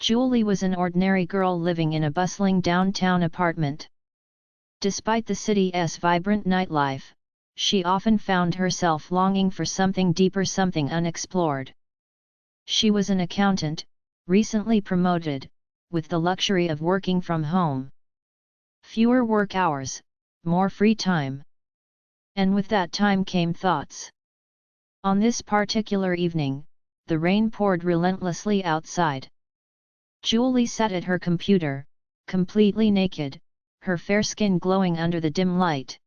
Jully was an ordinary girl living in a bustling downtown apartment. Despite the city's vibrant nightlife, she often found herself longing for something deeper, something unexplored. She was an accountant, recently promoted, with the luxury of working from home. Fewer work hours, more free time. And with that time came thoughts. On this particular evening, the rain poured relentlessly outside. Jully sat at her computer, completely naked, her fair skin glowing under the dim light.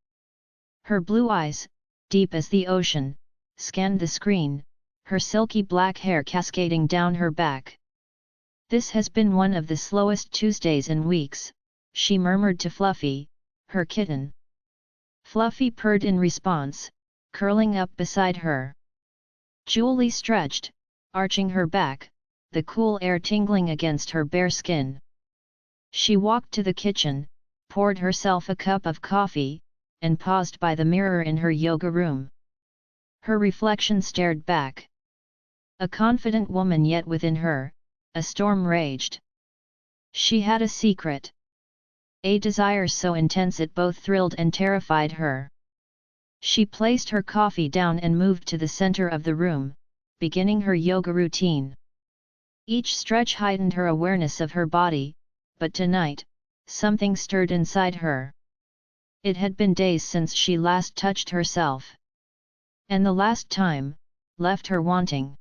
Her blue eyes, deep as the ocean, scanned the screen, her silky black hair cascading down her back. "This has been one of the slowest Tuesdays in weeks," she murmured to Fluffy, her kitten. Fluffy purred in response, curling up beside her. Jully stretched, arching her back, the cool air tingling against her bare skin. She walked to the kitchen, poured herself a cup of coffee, and paused by the mirror in her yoga room. Her reflection stared back. A confident woman, yet within her, a storm raged. She had a secret. A desire so intense it both thrilled and terrified her. She placed her coffee down and moved to the center of the room, beginning her yoga routine. Each stretch heightened her awareness of her body, but tonight, something stirred inside her. It had been days since she last touched herself. And the last time, left her wanting.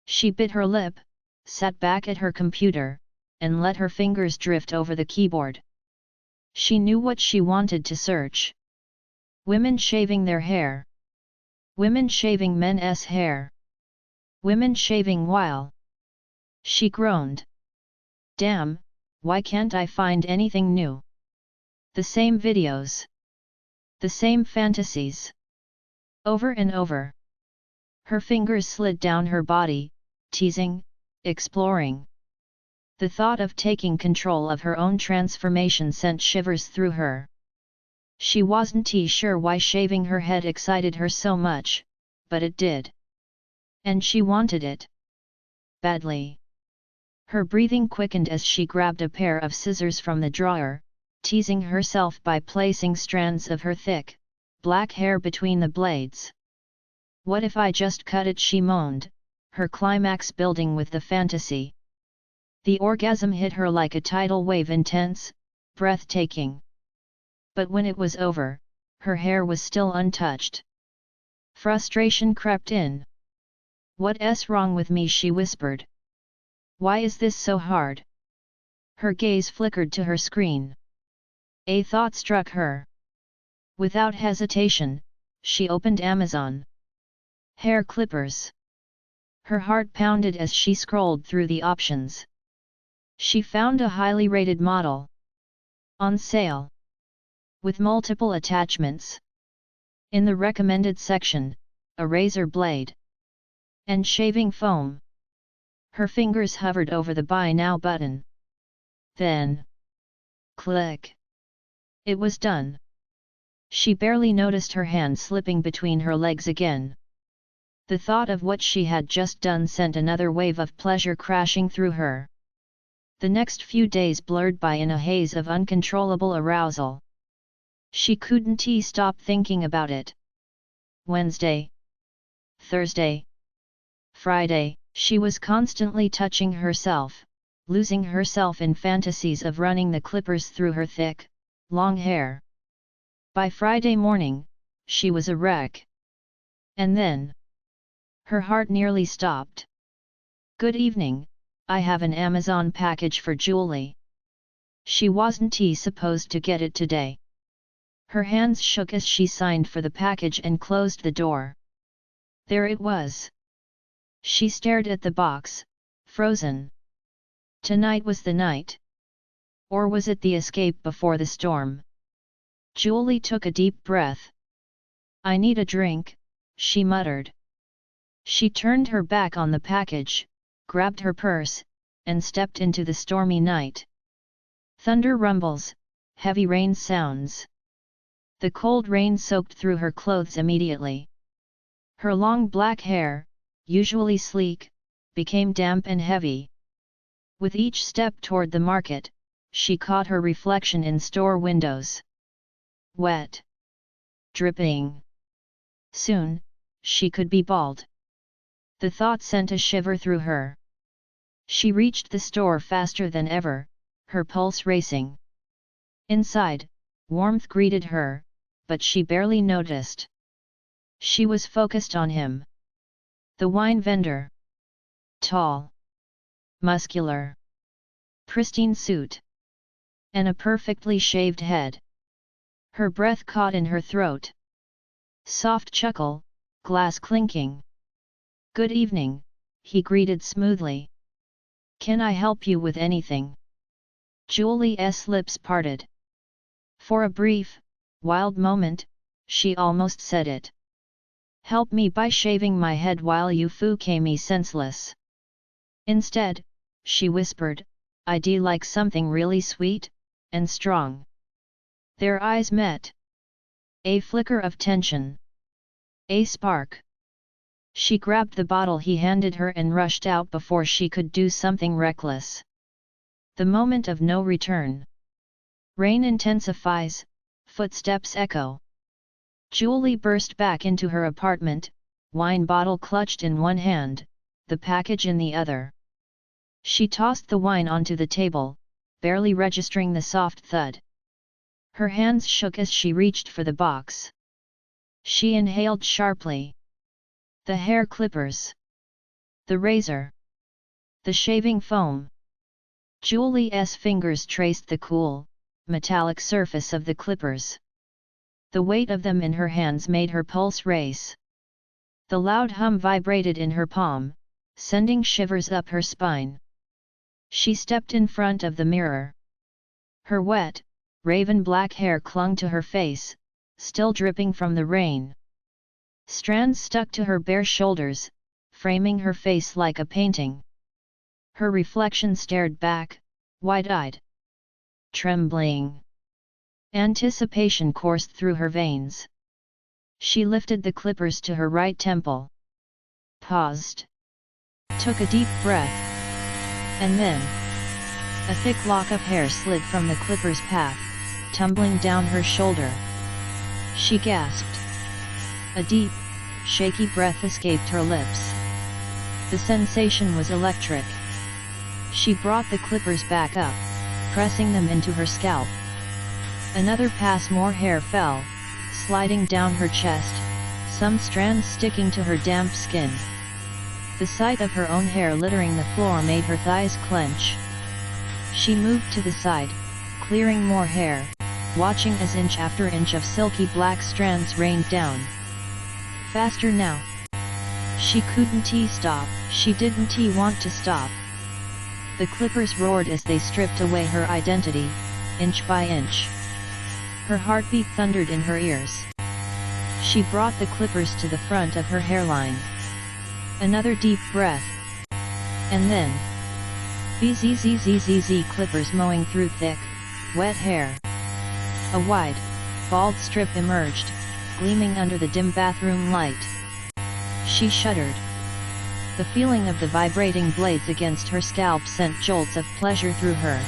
She bit her lip, sat back at her computer, and let her fingers drift over the keyboard. She knew what she wanted to search. Women shaving their hair. Women shaving men's hair. Women shaving while. She groaned. Damn, why can't I find anything new? The same videos. The same fantasies. Over and over. Her fingers slid down her body, teasing, exploring. The thought of taking control of her own transformation sent shivers through her. She wasn't sure why shaving her head excited her so much, but it did. And she wanted it. Badly. Her breathing quickened as she grabbed a pair of scissors from the drawer, teasing herself by placing strands of her thick, black hair between the blades. What if I just cut it, she moaned, her climax building with the fantasy. The orgasm hit her like a tidal wave, intense, breathtaking. But when it was over, her hair was still untouched. Frustration crept in. "What's wrong with me?" she whispered. "Why is this so hard?" Her gaze flickered to her screen. A thought struck her. Without hesitation, she opened Amazon. Hair clippers. Her heart pounded as she scrolled through the options. She found a highly rated model. On sale. With multiple attachments. In the recommended section, a razor blade. And shaving foam. Her fingers hovered over the Buy Now button. Then, click. It was done. She barely noticed her hand slipping between her legs again. The thought of what she had just done sent another wave of pleasure crashing through her. The next few days blurred by in a haze of uncontrollable arousal. She couldn't stop thinking about it. Wednesday. Thursday. Friday. She was constantly touching herself, losing herself in fantasies of running the clippers through her thick, long hair. By Friday morning, she was a wreck. And then, her heart nearly stopped. "Good evening, I have an Amazon package for Jully." She wasn't supposed to get it today. Her hands shook as she signed for the package and closed the door. There it was. She stared at the box, frozen. Tonight was the night. Or was it the escape before the storm? Jully took a deep breath. "I need a drink," she muttered. She turned her back on the package, grabbed her purse, and stepped into the stormy night. Thunder rumbles, heavy rain sounds. The cold rain soaked through her clothes immediately. Her long black hair, usually sleek, became damp and heavy. With each step toward the market, she caught her reflection in store windows. Wet. Dripping. Soon, she could be bald. The thought sent a shiver through her. She reached the store faster than ever, her pulse racing. Inside, warmth greeted her, but she barely noticed. She was focused on him. The wine vendor. Tall. Muscular. Pristine suit. And a perfectly shaved head. Her breath caught in her throat. Soft chuckle, glass clinking. "Good evening," he greeted smoothly. "Can I help you with anything?" Jully's lips parted. For a brief, wild moment, she almost said it. "Help me by shaving my head while you fuck me senseless." Instead, she whispered, "I'd like something really sweet and strong." Their eyes met. A flicker of tension. A spark. She grabbed the bottle he handed her and rushed out before she could do something reckless. The moment of no return. Rain intensifies, footsteps echo. Jully burst back into her apartment, wine bottle clutched in one hand, the package in the other. She tossed the wine onto the table, barely registering the soft thud. Her hands shook as she reached for the box. She inhaled sharply. The hair clippers. The razor. The shaving foam. Jully's fingers traced the cool, metallic surface of the clippers. The weight of them in her hands made her pulse race. The loud hum vibrated in her palm, sending shivers up her spine. She stepped in front of the mirror. Her wet, raven black hair clung to her face, still dripping from the rain. Strands stuck to her bare shoulders, framing her face like a painting. Her reflection stared back, wide-eyed. Trembling. Anticipation coursed through her veins. She lifted the clippers to her right temple. Paused. Took a deep breath. And then, a thick lock of hair slid from the clipper's path, tumbling down her shoulder. She gasped. A deep, shaky breath escaped her lips. The sensation was electric. She brought the clippers back up, pressing them into her scalp. Another pass, more hair fell, sliding down her chest, some strands sticking to her damp skin. The sight of her own hair littering the floor made her thighs clench. She moved to the side, clearing more hair, watching as inch after inch of silky black strands rained down. Faster now. She couldn't stop. She didn't want to stop. The clippers roared as they stripped away her identity, inch by inch. Her heartbeat thundered in her ears. She brought the clippers to the front of her hairline. Another deep breath. And then, bzzzzz clippers mowing through thick, wet hair. A wide, bald strip emerged, gleaming under the dim bathroom light. She shuddered. The feeling of the vibrating blades against her scalp sent jolts of pleasure through her.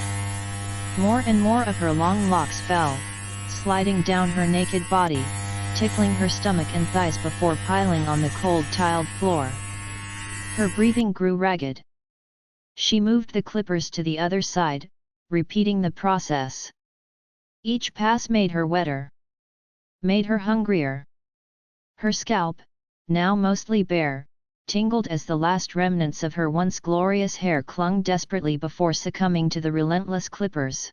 More and more of her long locks fell, sliding down her naked body, tickling her stomach and thighs before piling on the cold tiled floor. Her breathing grew ragged. She moved the clippers to the other side, repeating the process. Each pass made her wetter. Made her hungrier. Her scalp, now mostly bare, tingled as the last remnants of her once glorious hair clung desperately before succumbing to the relentless clippers.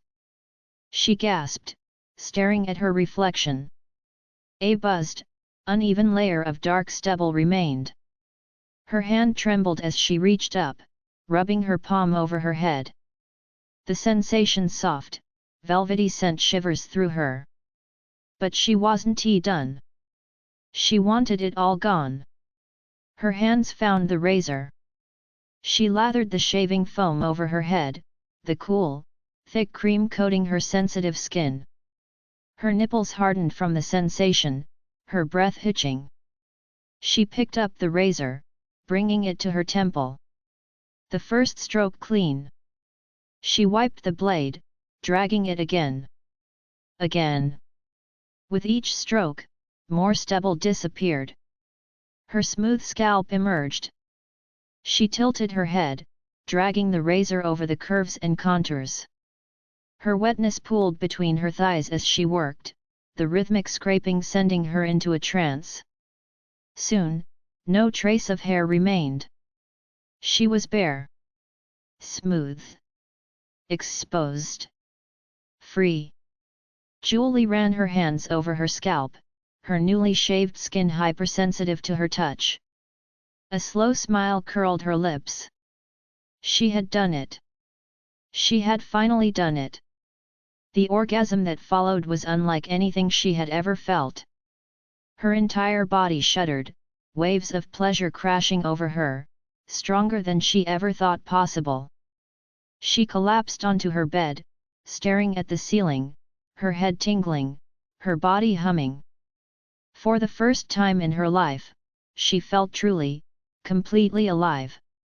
She gasped, staring at her reflection. A buzzed, uneven layer of dark stubble remained. Her hand trembled as she reached up, rubbing her palm over her head. The sensation soft, velvety sent shivers through her. But she wasn't done. She wanted it all gone. Her hands found the razor. She lathered the shaving foam over her head, the cool, thick cream coating her sensitive skin. Her nipples hardened from the sensation, her breath hitching. She picked up the razor, bringing it to her temple. The first stroke clean. She wiped the blade, dragging it again. Again. With each stroke, more stubble disappeared. Her smooth scalp emerged. She tilted her head, dragging the razor over the curves and contours. Her wetness pooled between her thighs as she worked, the rhythmic scraping sending her into a trance. Soon, no trace of hair remained. She was bare. Smooth. Exposed. Free. Jully ran her hands over her scalp, her newly shaved skin hypersensitive to her touch. A slow smile curled her lips. She had done it. She had finally done it. The orgasm that followed was unlike anything she had ever felt. Her entire body shuddered, waves of pleasure crashing over her, stronger than she ever thought possible. She collapsed onto her bed, staring at the ceiling, her head tingling, her body humming. For the first time in her life, she felt truly, completely alive.